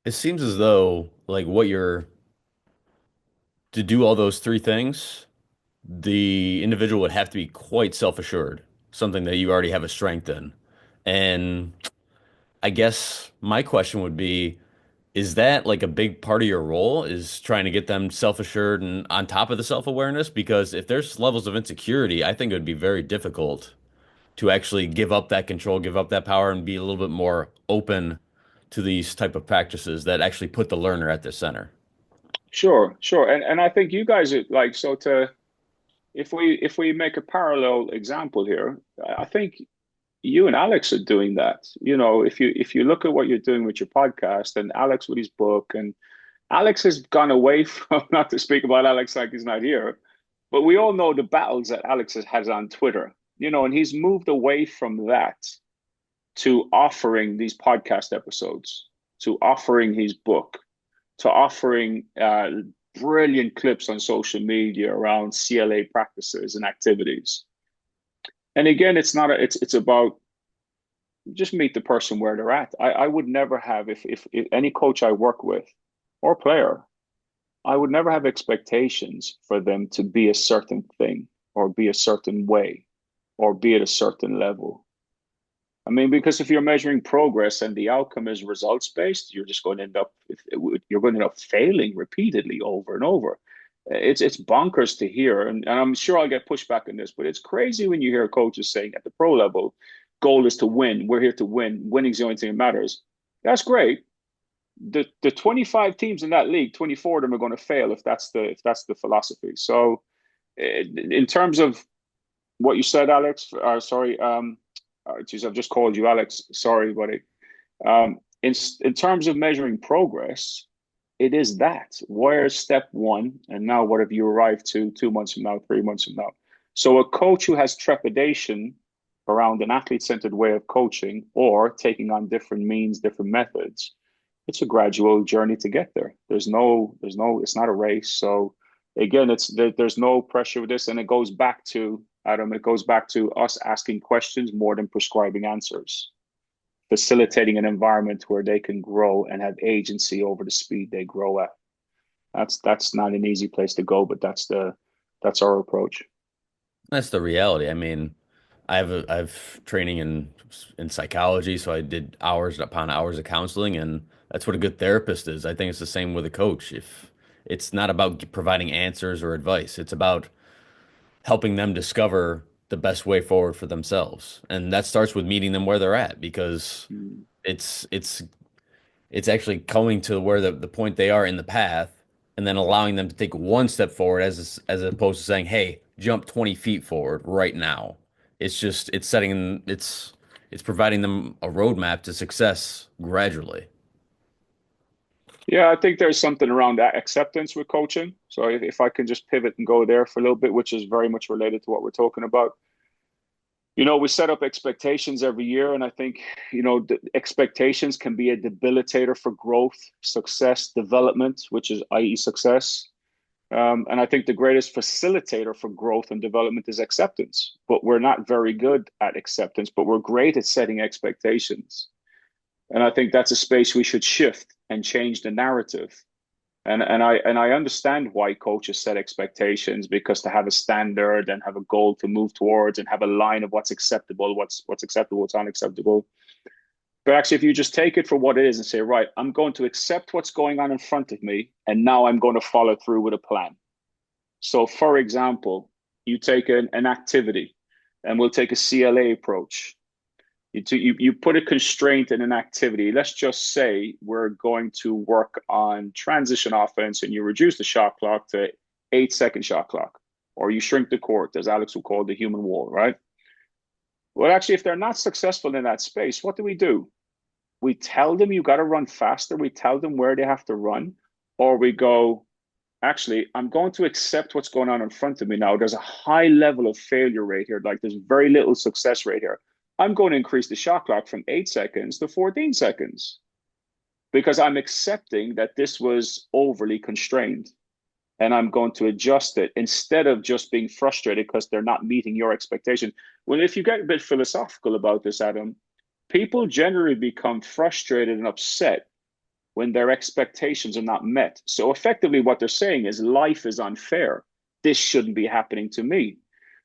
It seems as though like what you're to do all those three things, the individual would have to be quite self-assured, something that you already have a strength in. And I guess my question would be, is that like a big part of your role is trying to get them self-assured and on top of the self-awareness? Because if there's levels of insecurity, I think it would be very difficult to actually give up that control, give up that power, and be a little bit more open to these type of practices that actually put the learner at the center. Sure, sure. And I think you guys are like so to if we make a parallel example here, I think you and Alex are doing that. You know, if you look at what you're doing with your podcast and Alex with his book, and Alex has gone away from not to speak about Alex like he's not here, but we all know the battles that Alex has on Twitter, you know, and he's moved away from that to offering these podcast episodes, to offering his book, to offering brilliant clips on social media around CLA practices and activities. And again, it's about just meet the person where they're at. I would never have if any coach I work with or player, I would never have expectations for them to be a certain thing or be a certain way or be at a certain level. I mean, because if you're measuring progress and the outcome is results based, you're just going to end up you're going to end up failing repeatedly over and over. It's bonkers to hear, and I'm sure I'll get pushback on this, but it's crazy when you hear coaches saying at the pro level, goal is to win. We're here to win. Winning's the only thing that matters. That's great. The 25 teams in that league, 24 of them are going to fail if that's the philosophy. So, in terms of what you said, Alex, sorry, geez, I've just called you Alex. Sorry, buddy. In terms of measuring progress, it is that. Where's step one? And now what have you arrived to 2 months from now, 3 months from now? So a coach who has trepidation around an athlete-centered way of coaching or taking on different means, different methods, it's a gradual journey to get there. It's not a race. So again, there's no pressure with this. And it goes back to, Adam, it goes back to us asking questions more than prescribing answers, facilitating an environment where they can grow and have agency over the speed they grow at. That's not an easy place to go, but that's our approach. That's the reality. I mean, I have training in psychology, so I did hours upon hours of counseling, and that's what a good therapist is. I think it's the same with a coach. If it's not about providing answers or advice, it's about helping them discover the best way forward for themselves. And that starts with meeting them where they're at because Mm. it's it's it's actually coming to where the point they are in the path and then allowing them to take one step forward as opposed to saying, "Hey, jump 20 feet forward right now." It's just it's providing them a roadmap to success gradually. Yeah, I think there's something around that acceptance with coaching. So if I can just pivot and go there for a little bit, which is very much related to what we're talking about. You know, we set up expectations every year, and I think, you know, the expectations can be a debilitator for growth, success, development, which is i.e. success. And I think the greatest facilitator for growth and development is acceptance. But we're not very good at acceptance, but we're great at setting expectations. And I think that's a space we should shift and change the narrative. And I understand why coaches set expectations, because to have a standard and have a goal to move towards and have a line of what's acceptable, what's acceptable, what's unacceptable. But actually, if you just take it for what it is and say, right, I'm going to accept what's going on in front of me, and now I'm going to follow through with a plan. So, for example, you take an activity, and we'll take a CLA approach. You put a constraint in an activity. Let's just say we're going to work on transition offense, and you reduce the shot clock to 8 second shot clock, or you shrink the court, as Alex would call the human wall, right? Well, actually, if they're not successful in that space, what do? We tell them you got to run faster. We tell them where they have to run, or we go, actually, I'm going to accept what's going on in front of me now. There's a high level of failure rate here. Like there's very little success rate here. I'm going to increase the shot clock from 8 seconds to 14 seconds because I'm accepting that this was overly constrained, and I'm going to adjust it instead of just being frustrated because they're not meeting your expectation. Well, if you get a bit philosophical about this, Adam, people generally become frustrated and upset when their expectations are not met. So effectively, what they're saying is life is unfair. This shouldn't be happening to me.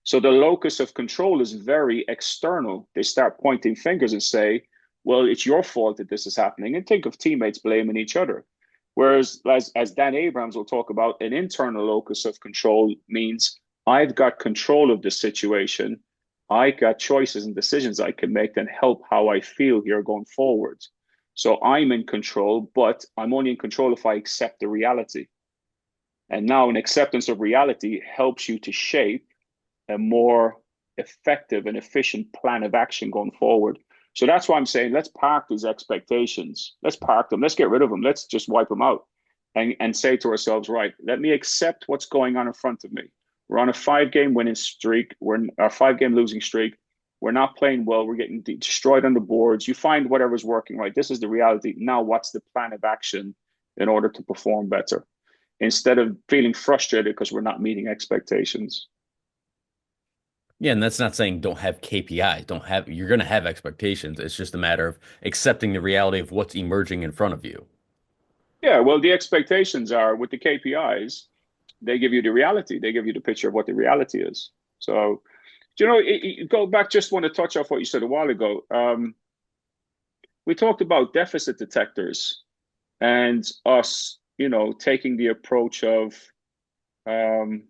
So the locus of control is very external. They start pointing fingers and say, well, it's your fault that this is happening. And think of teammates blaming each other. Whereas, as Dan Abrams will talk about, an internal locus of control means I've got control of the situation. I got choices and decisions I can make that help how I feel here going forward. So I'm in control, but I'm only in control if I accept the reality. And now an acceptance of reality helps you to shape a more effective and efficient plan of action going forward. So that's why I'm saying let's park these expectations. Let's park them. Let's get rid of them. Let's just wipe them out and say to ourselves, right, let me accept what's going on in front of me. We're on a 5-game winning streak. We're on a 5-game losing streak. We're not playing well. We're getting destroyed on the boards. You find whatever's working, right? This is the reality. Now, what's the plan of action in order to perform better? Instead of feeling frustrated because we're not meeting expectations. Yeah, and that's not saying don't have KPIs, don't have you're going to have expectations. It's just a matter of accepting the reality of what's emerging in front of you. Yeah, well, the expectations are with the KPIs, they give you the reality. They give you the picture of what the reality is. So, go back, just want to touch off what you said a while ago. We talked about deficit detectors and us, taking the approach of um,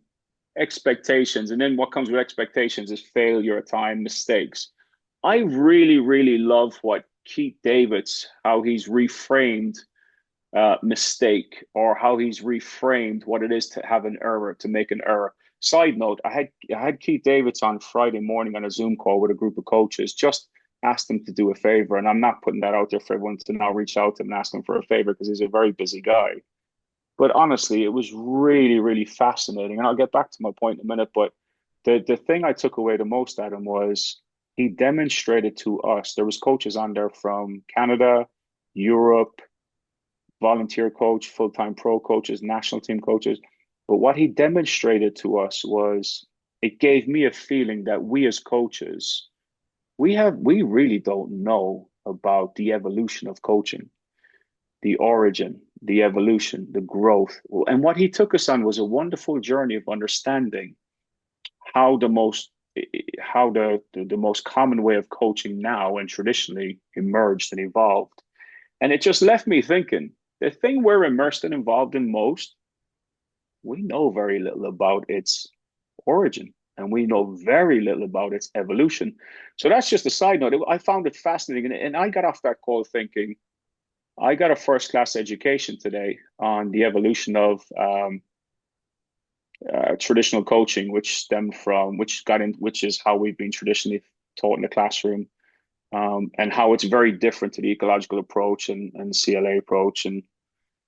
expectations. And then what comes with expectations is failure at time, mistakes. I really, really love what Keith Davids, how he's reframed mistake or how he's reframed what it is to have an error, to make an error. Side note, I had Keith Davids on Friday morning on a Zoom call with a group of coaches, just asked him to do a favor. And I'm not putting that out there for everyone to now reach out to him and ask him for a favor because he's a very busy guy. But honestly, it was really, really fascinating. And I'll get back to my point in a minute. But the thing I took away the most at him was he demonstrated to us, there was coaches on there from Canada, Europe, volunteer coach, full-time pro coaches, national team coaches. But what he demonstrated to us was it gave me a feeling that we as coaches, we really don't know about the evolution of coaching, the origin, the evolution, the growth. And what he took us on was a wonderful journey of understanding how the most common way of coaching now and traditionally emerged and evolved. And it just left me thinking, the thing we're immersed and involved in most, we know very little about its origin and we know very little about its evolution. So that's just a side note. I found it fascinating. And I got off that call thinking, I got a first class education today on the evolution of traditional coaching, which is how we've been traditionally taught in the classroom, and how it's very different to the ecological approach and CLA approach, and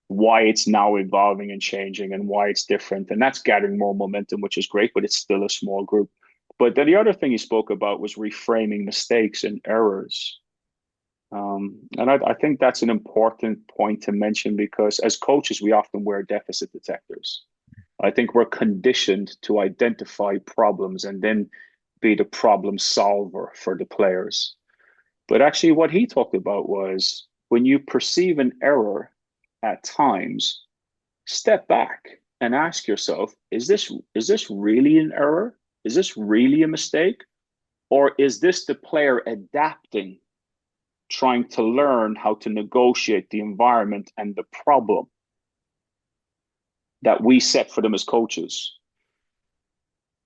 why it's now evolving and changing and why it's different. And that's gathering more momentum, which is great, but it's still a small group. But then the other thing he spoke about was reframing mistakes and errors. And I think that's an important point to mention because as coaches, we often wear deficit detectors. I think we're conditioned to identify problems and then be the problem solver for the players. But actually, what he talked about was when you perceive an error at times, step back and ask yourself, is this really an error? Is this really a mistake? Or is this the player adapting, trying to learn how to negotiate the environment and the problem that we set for them as coaches?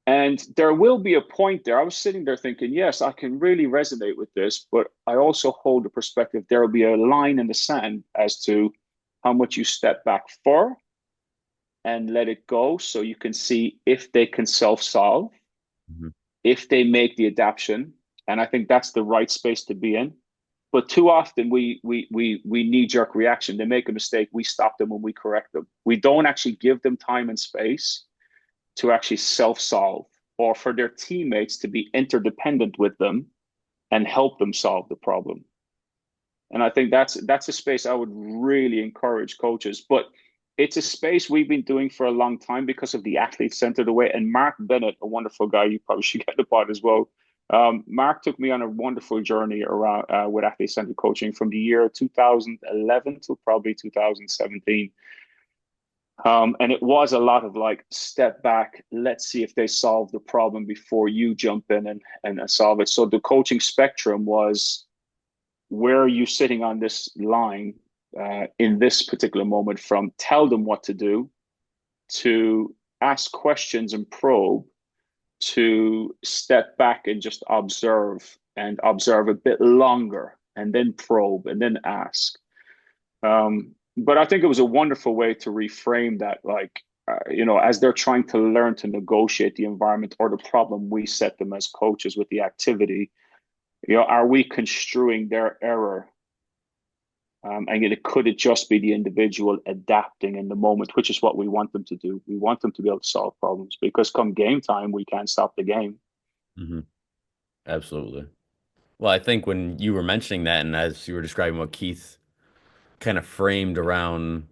And there will be a point there. I was sitting there thinking, yes, I can really resonate with this, but I also hold the perspective there will be a line in the sand as to how much you step back for and let it go so you can see if they can self-solve, Mhm. if they make the adaptation. And I think that's the right space to be in. But too often we knee-jerk reaction. They make a mistake, we stop them and we correct them. We don't actually give them time and space to actually self-solve or for their teammates to be interdependent with them and help them solve the problem. And I think that's a space I would really encourage coaches. But it's a space we've been doing for a long time because of the athlete centered away. And Mark Bennett, a wonderful guy, you probably should get the pod as well, Mark took me on a wonderful journey around with athlete-centered coaching from the year 2011 to probably 2017. And it was a lot of like, step back, let's see if they solve the problem before you jump in and solve it. So the coaching spectrum was, where are you sitting on this line in this particular moment, from tell them what to do to ask questions and probe to step back and just observe and observe a bit longer and then probe and then ask. But I think it was a wonderful way to reframe that, like, as they're trying to learn to negotiate the environment or the problem we set them as coaches with the activity, are we construing their error? And could it just be the individual adapting in the moment, which is what we want them to do. We want them to be able to solve problems, because come game time, we can't stop the game. Hmm. Absolutely. Well, I think when you were mentioning that, and as you were describing what Keith kind of framed around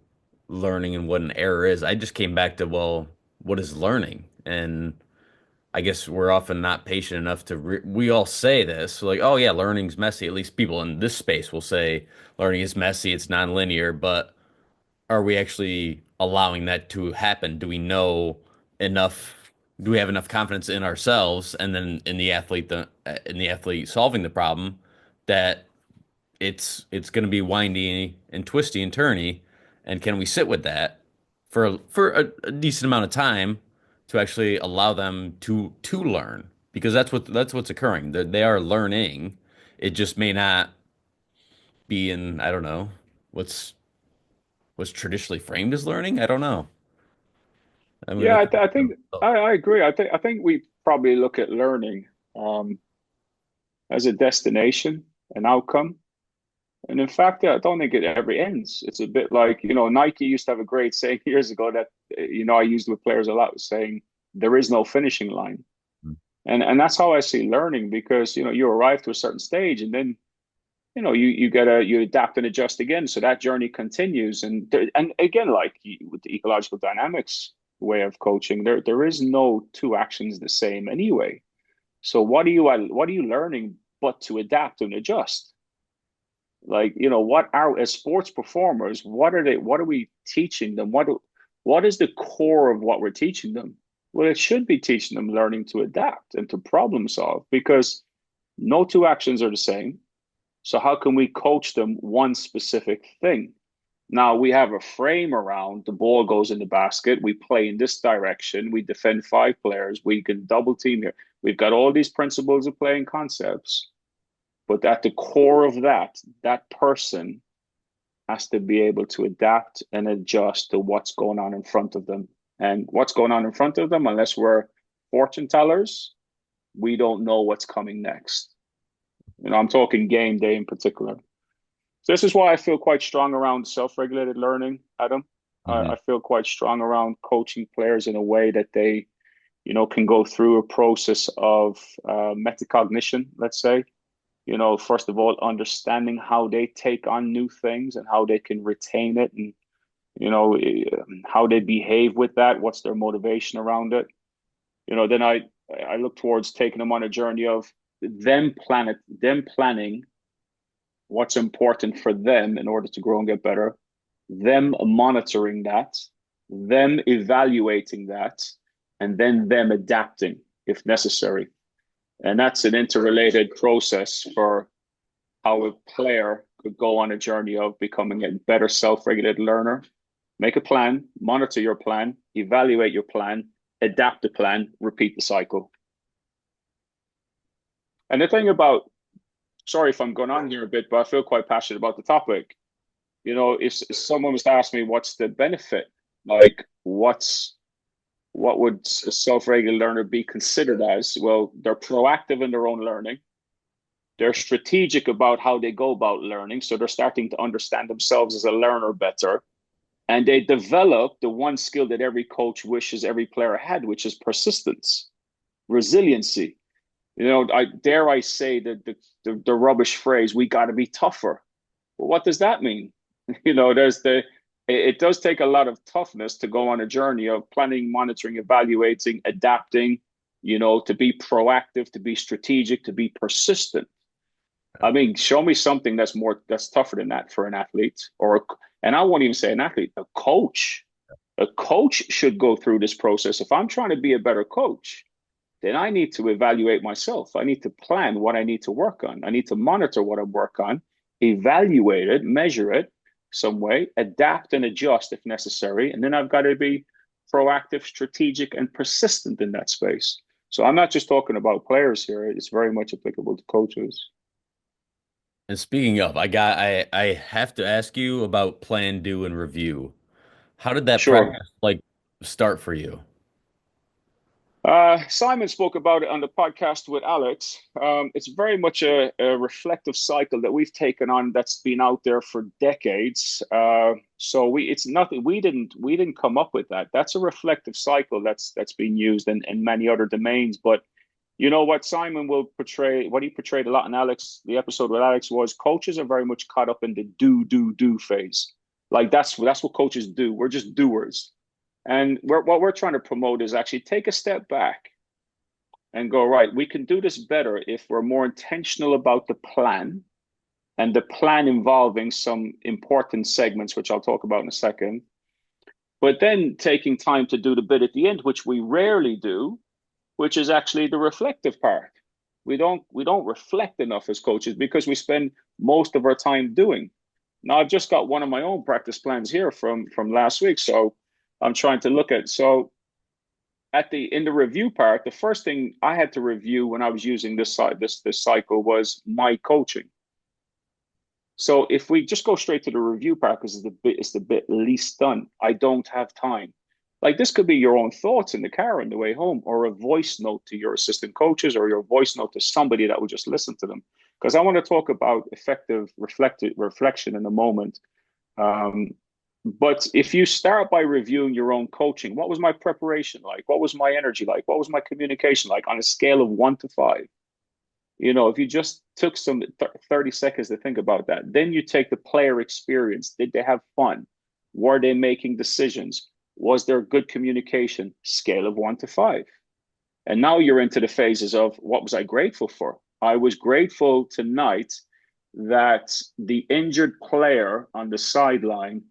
learning and what an error is, I just came back to, well, what is learning? And I guess we're often not patient enough to we all say this, like, oh yeah, learning's messy. At least people in this space will say learning is messy, it's nonlinear, but are we actually allowing that to happen? Do we know enough? Do we have enough confidence in ourselves and then in the athlete solving the problem that it's going to be windy and twisty and turny, and can we sit with that for a decent amount of time to actually allow them to learn? Because that's what's occurring. They are learning. It just may not be in, I don't know, what's what's traditionally framed as learning. I don't know. I mean, Yeah, that's I think I agree. I think we probably look at learning um, as a destination, an outcome. And in fact, I don't think it ever ends. It's a bit like, Nike used to have a great saying years ago that, I used with players a lot, saying, there is no finishing line. And that's how I see learning, because, you arrive to a certain stage, and then, you adapt and adjust again. So that journey continues. And again, like with the ecological dynamics way of coaching, there is no two actions the same anyway. So what are you learning but to adapt and adjust? Like, what are, as sports performers, what are we teaching them? What is the core of what we're teaching them? Well, it should be teaching them learning to adapt and to problem solve, because no two actions are the same. So how can we coach them one specific thing? Now we have a frame around, the ball goes in the basket, we play in this direction, we defend five players, we can double team here. We've got all these principles of playing concepts, but at the core of that person has to be able to adapt and adjust to what's going on in front of them. And what's going on in front of them, unless we're fortune tellers, we don't know what's coming next. I'm talking game day in particular. So this is why I feel quite strong around self-regulated learning, Adam. I Mhm. feel quite strong around coaching players in a way that they, can go through a process of metacognition, let's say. First of all, understanding how they take on new things and how they can retain it, and, how they behave with that, what's their motivation around it. Then I look towards taking them on a journey of them planning what's important for them in order to grow and get better, them monitoring that, them evaluating that, and then them adapting if necessary. And that's an interrelated process for how a player could go on a journey of becoming a better self-regulated learner. Make a plan, monitor your plan, evaluate your plan, adapt the plan, repeat the cycle. And the thing about, sorry if I'm going on here a bit, but I feel quite passionate about the topic. If someone was to ask me what's the benefit, like what would a self-regulated learner be considered as? Well, they're proactive in their own learning. They're strategic about how they go about learning. So they're starting to understand themselves as a learner better. And they develop the one skill that every coach wishes every player had, which is persistence, resiliency. I say that the rubbish phrase, we got to be tougher. Well, what does that mean? There's it does take a lot of toughness to go on a journey of planning, monitoring, evaluating, adapting, to be proactive, to be strategic, to be persistent. I mean, show me something that's tougher than that for an athlete, and I won't even say an athlete, a coach. A coach should go through this process. If I'm trying to be a better coach, then I need to evaluate myself. I need to plan what I need to work on. I need to monitor what I work on, evaluate it, measure it some way, adapt and adjust if necessary. And then I've got to be proactive, strategic, and persistent in that space. So I'm not just talking about players here. It's very much applicable to coaches. And speaking of, I have to ask you about plan, do, and review. How did that Sure. practice like start for you? Simon spoke about it on the podcast with Alex. It's very much a reflective cycle that we've taken on that's been out there for decades. So it's nothing we didn't come up with that. That's a reflective cycle that's been used in many other domains. But you know what Simon will portray, what he portrayed a lot in Alex, the episode with Alex was coaches are very much caught up in the do phase. Like that's what coaches do. We're just doers. And what we're trying to promote is actually take a step back and go, right, we can do this better if we're more intentional about the plan and the plan involving some important segments, which I'll talk about in a second. But then taking time to do the bit at the end, which we rarely do, which is actually the reflective part. We don't reflect enough as coaches because we spend most of our time doing. Now I've just got one of my own practice plans here from last week. So I'm trying to look at. So in the review part, the first thing I had to review when I was using this cycle was my coaching. So if we just go straight to the review part, because it's the bit least done, I don't have time. Like this could be your own thoughts in the car on the way home, or a voice note to your assistant coaches, or your voice note to somebody that will just listen to them. Because I want to talk about effective reflective reflection in a moment. Um, but if you start by reviewing your own coaching, what was my preparation like? What was my energy like? What was my communication like on a scale of 1 to 5? If you just took some 30 seconds to think about that, then you take the player experience. Did they have fun? Were they making decisions? Was there good communication? Scale of 1 to 5. And now you're into the phases of what was I grateful for? I was grateful tonight that the injured player on the sideline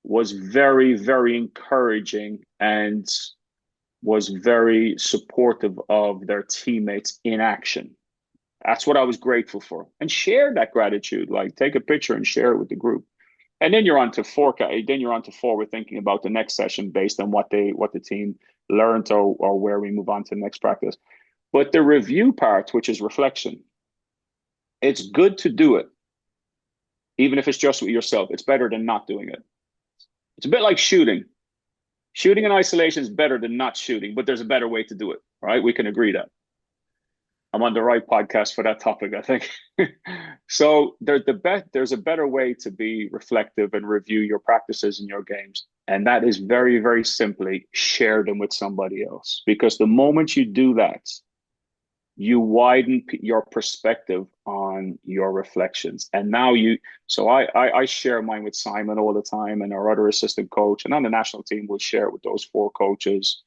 was very, very encouraging and was very supportive of their teammates in action. That's what I was grateful for. And share that gratitude. Like take a picture and share it with the group. And then you're on to forecast. Then you're on to forward thinking about the next session based on what the team learned or where we move on to the next practice. But the review part, which is reflection, it's good to do it, even if it's just with yourself. It's better than not doing it. It's a bit like shooting. Shooting in isolation is better than not shooting, but there's a better way to do it, right? We can agree that. I'm on the right podcast for that topic, I think. So there's a better way to be reflective and review your practices and your games. And that is very, very simply share them with somebody else. Because the moment you do that, you widen your perspective on your reflections. And now so I share mine with Simon all the time and our other assistant coach. And on the national team, we'll share it with those 4 coaches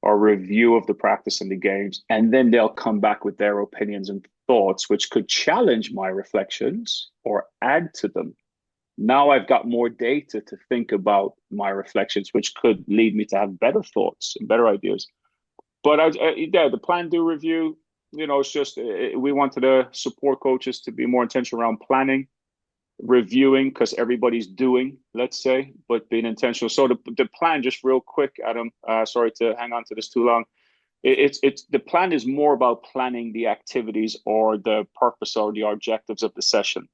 or review of the practice and the games, and then they'll come back with their opinions and thoughts, which could challenge my reflections or add to them. Now I've got more data to think about my reflections, which could lead me to have better thoughts and better ideas. But the plan do review, it's just we wanted to support coaches to be more intentional around planning, reviewing because everybody's doing, let's say, but being intentional. So the plan, just real quick, Adam, sorry to hang on to this too long. It's the plan is more about planning the activities or the purpose or the objectives of the session.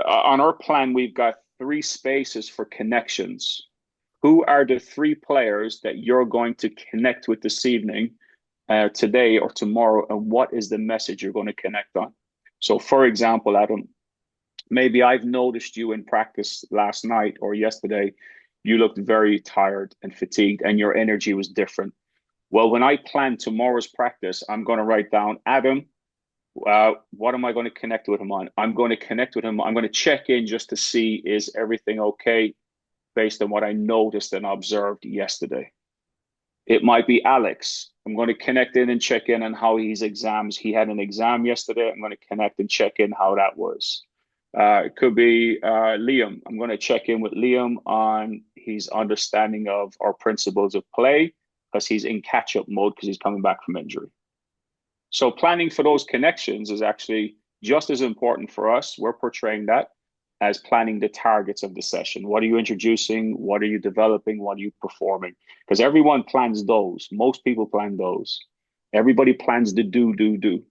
On our plan, we've got 3 spaces for connections. Who are the 3 players that you're going to connect with this evening, today or tomorrow, and what is the message you're going to connect on? So, for example, Adam, maybe I've noticed you in practice last night or yesterday, you looked very tired and fatigued and your energy was different. Well, when I plan tomorrow's practice, I'm going to write down, Adam, what am I going to connect with him on? I'm going to connect with him. I'm going to check in just to see, is everything okay based on what I noticed and observed yesterday? It might be Alex. I'm going to connect in and check in on how his exams. He had an exam yesterday. I'm going to connect and check in how that was. It could be Liam. I'm going to check in with Liam on his understanding of our principles of play because he's in catch up mode because he's coming back from injury. So planning for those connections is actually just as important for us. We're portraying that as planning the targets of the session. What are you introducing? What are you developing? What are you performing? Because everyone plans those. Most people plan those. Everybody plans the do.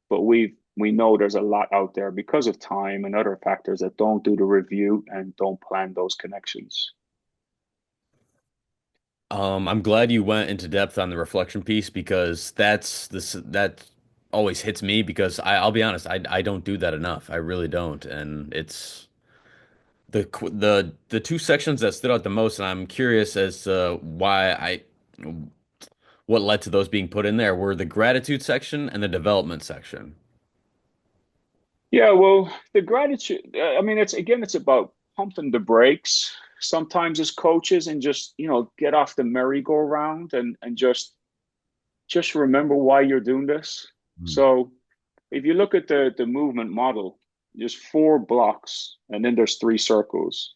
But we know there's a lot out there because of time and other factors that don't do the review and don't plan those connections. I'm glad you went into depth on the reflection piece because that always hits me because I'll be honest, I don't do that enough. I really don't, and it's the two sections that stood out the most, and I'm curious as to why I what led to those being put in there were the gratitude section and the development section. Yeah, well, the gratitude, I mean, it's about pumping the brakes sometimes as coaches and just, get off the merry-go-round and just remember why you're doing this. Mm. So if you look at the movement model, there's four blocks and then there's three circles.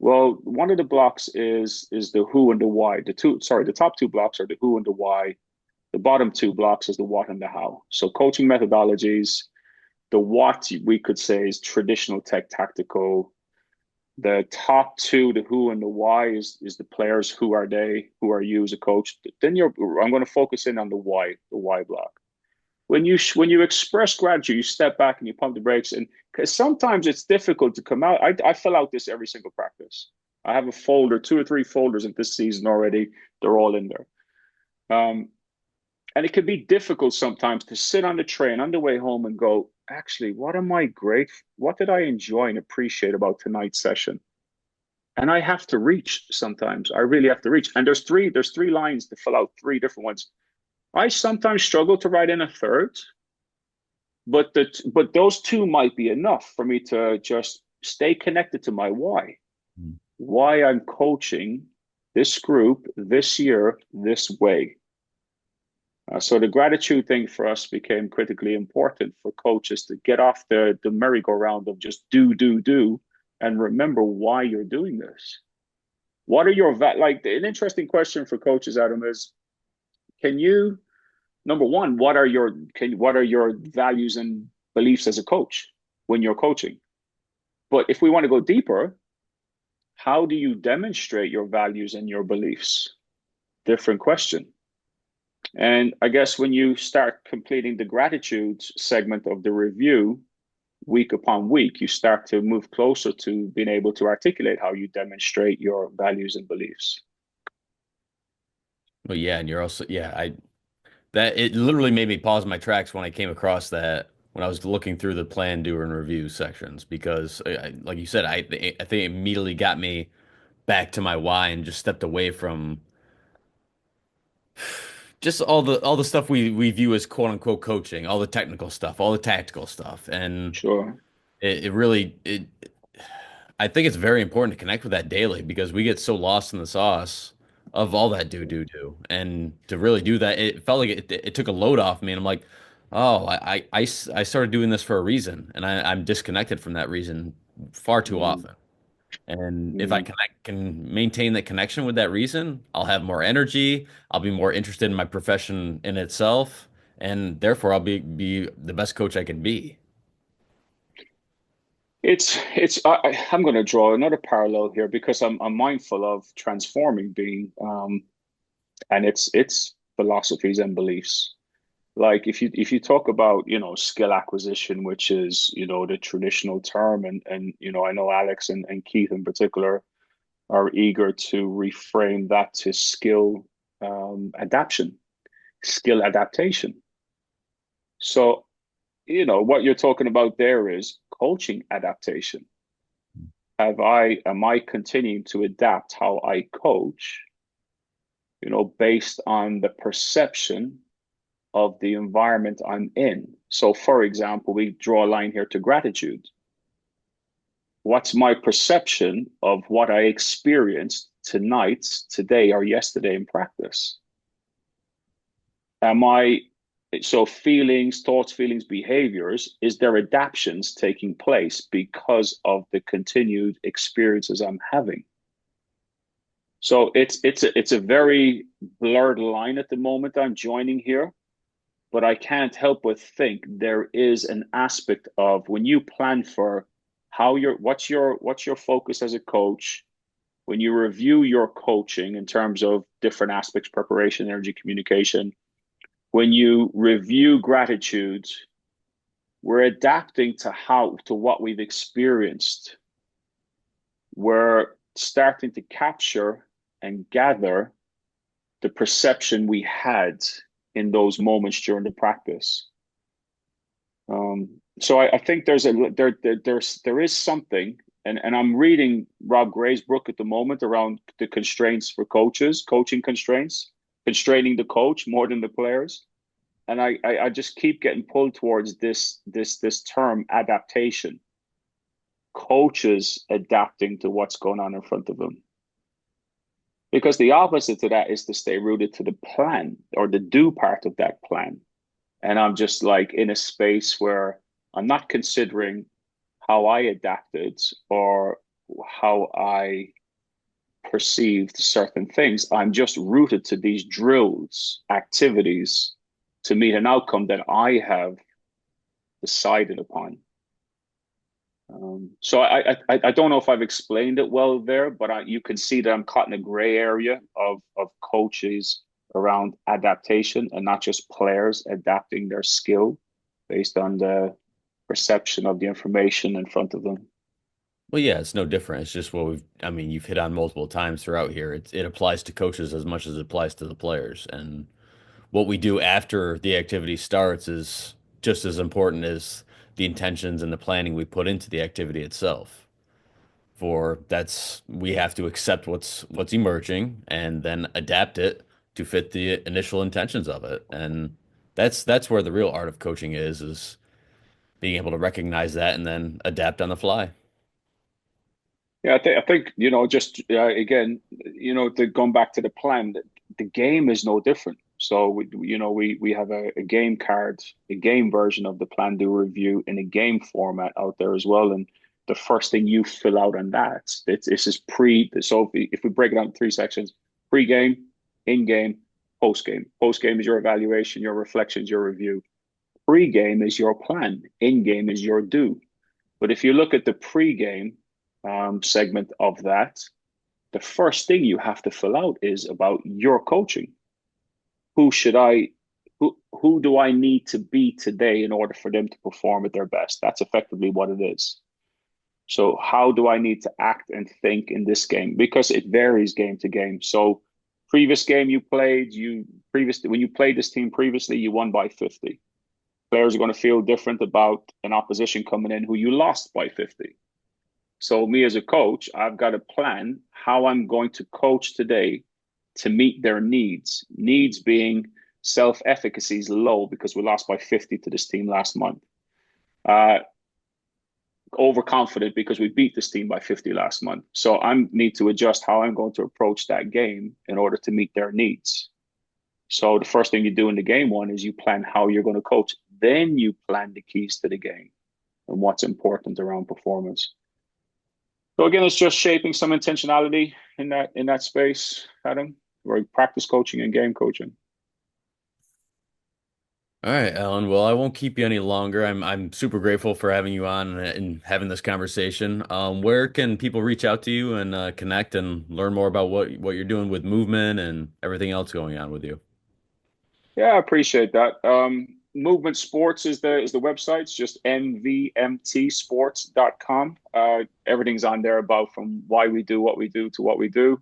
Well, one of the blocks is the who and the why. The top two blocks are the who and the why. The bottom two blocks is the what and the how. So coaching methodologies, the what we could say is traditional tech tactical. The top two, the who and the why, is the players. Who are they? Who are you as a coach? Then I'm going to focus in on the why block. When you express gratitude, you step back and you pump the brakes, and because sometimes it's difficult to come out. I fill out this every single practice. I have a folder, two or three folders in this season already. They're all in there. And it can be difficult sometimes to sit on the train on the way home and go, actually, what am I great? What did I enjoy and appreciate about tonight's session? And I have to reach sometimes. I really have to reach. And there's three lines to fill out, three different ones. I sometimes struggle to write in a third, but those two might be enough for me to just stay connected to my why. Mm. Why I'm coaching this group this year this way. So the gratitude thing for us became critically important for coaches to get off the merry-go-round of just do, and remember why you're doing this. What are your like an interesting question for coaches, Adam, is can you number one, what are your values and beliefs as a coach when you're coaching? But if we want to go deeper, how do you demonstrate your values and your beliefs? Different question. And I guess when you start completing the gratitude segment of the review, week upon week, you start to move closer to being able to articulate how you demonstrate your values and beliefs. Well, yeah, and you're also yeah, I that it literally made me pause my tracks when I came across that when I was looking through the plan, do, and review sections because, like you said, I think it immediately got me back to my why and just stepped away from just all the stuff we view as quote unquote coaching, all the technical stuff, all the tactical stuff, and Sure. it really it I think it's very important to connect with that daily because we get so lost in the sauce of all that do. And to really do that, it felt like it took a load off me. And I'm like, oh, I started doing this for a reason. And I'm disconnected from that reason far too Mm, often. And if I mm. can maintain that connection with that reason, I'll have more energy. I'll be more interested in my profession in itself. And therefore, be the best coach I can be. I'm going to draw another parallel here because I'm mindful of transforming being, and it's philosophies and beliefs. Like if you talk about skill acquisition, which is the traditional term, and I know Alex and Keith in particular are eager to reframe that to skill adaptation. So what you're talking about there is coaching adaptation. Am I continuing to adapt how I coach, based on the perception of the environment I'm in? So for example, we draw a line here to gratitude. What's my perception of what I experienced tonight, today, or yesterday in practice? Am I so feelings, thoughts, feelings, behaviors, is there adaptations taking place because of the continued experiences I'm having? So it's a very blurred line at the moment I'm joining here, but I can't help but think there is an aspect of when you plan for how your what's your focus as a coach, when you review your coaching in terms of different aspects, preparation, energy, communication, when you review gratitude, we're adapting to what we've experienced. We're starting to capture and gather the perception we had in those moments during the practice. So I think there is something, and I'm reading Rob Gray's book at the moment around the constraints for coaches, coaching constraints, constraining the coach more than the players. And I just keep getting pulled towards this term adaptation. Coaches adapting to what's going on in front of them. Because the opposite to that is to stay rooted to the plan or the do part of that plan. And I'm just like in a space where I'm not considering how I adapted or how I perceived certain things. I'm just rooted to these drills, activities to meet an outcome that I have decided upon. So I don't know if I've explained it well there, but you can see that I'm caught in a gray area of coaches around adaptation and not just players adapting their skill based on the perception of the information in front of them. Well, yeah, it's no different. It's just I mean, you've hit on multiple times throughout here. It applies to coaches as much as it applies to the players. And what we do after the activity starts is just as important as the intentions and the planning we put into the activity itself. For that's we have to accept what's emerging and then adapt it to fit the initial intentions of it. And that's where the real art of coaching is being able to recognize that and then adapt on the fly. Yeah, I think just again, going back to the plan, the game is no different. So we have a game card, a game version of the plan do review in a game format out there as well. And the first thing you fill out on that, it's just pre. So if we break it down in three sections: pre-game, in-game, post-game. Post-game is your evaluation, your reflections, your review. Pre-game is your plan. In-game is your do. But if you look at the pre-game segment of that, the first thing you have to fill out is about your coaching. Who should I, who do I need to be today in order for them to perform at their best? That's effectively what it is. So how do I need to act and think in this game? Because it varies game to game. So previous game you played, when you played this team previously, you won by 50. Players are going to feel different about an opposition coming in who you lost by 50. So me as a coach, I've got to plan how I'm going to coach today to meet their needs. Needs being self-efficacy is low because we lost by 50 to this team last month. Uh, Overconfident because we beat this team by 50 last month. So I need to adjust how I'm going to approach that game in order to meet their needs. So the first thing you do in the game one is you plan how you're going to coach. Then you plan the keys to the game and what's important around performance. So again, it's just shaping some intentionality in that space, Adam, where practice coaching and game coaching. All right, Alan. Well, I won't keep you any longer. I'm super grateful for having you on and having this conversation. Where can people reach out to you and connect and learn more about what you're doing with movement and everything else going on with you? Yeah, I appreciate that. Movement Sports is the website. It's just mvmtsports.com. Everything's on there about from why we do what we do to what we do.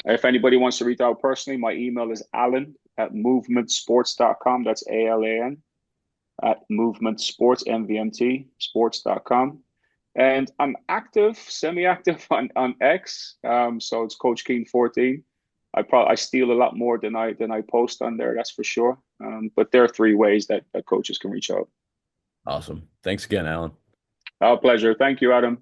If anybody wants to reach out personally, my email is alan@movementsports.com. That's ALAN at movementsports, MVMT, sports.com. And I'm active, semi-active on X. So it's Coach Keane 14. I steal a lot more than I post on there, that's for sure. But there are three ways that coaches can reach out. Awesome. Thanks again, Alan. Our pleasure. Thank you, Adam.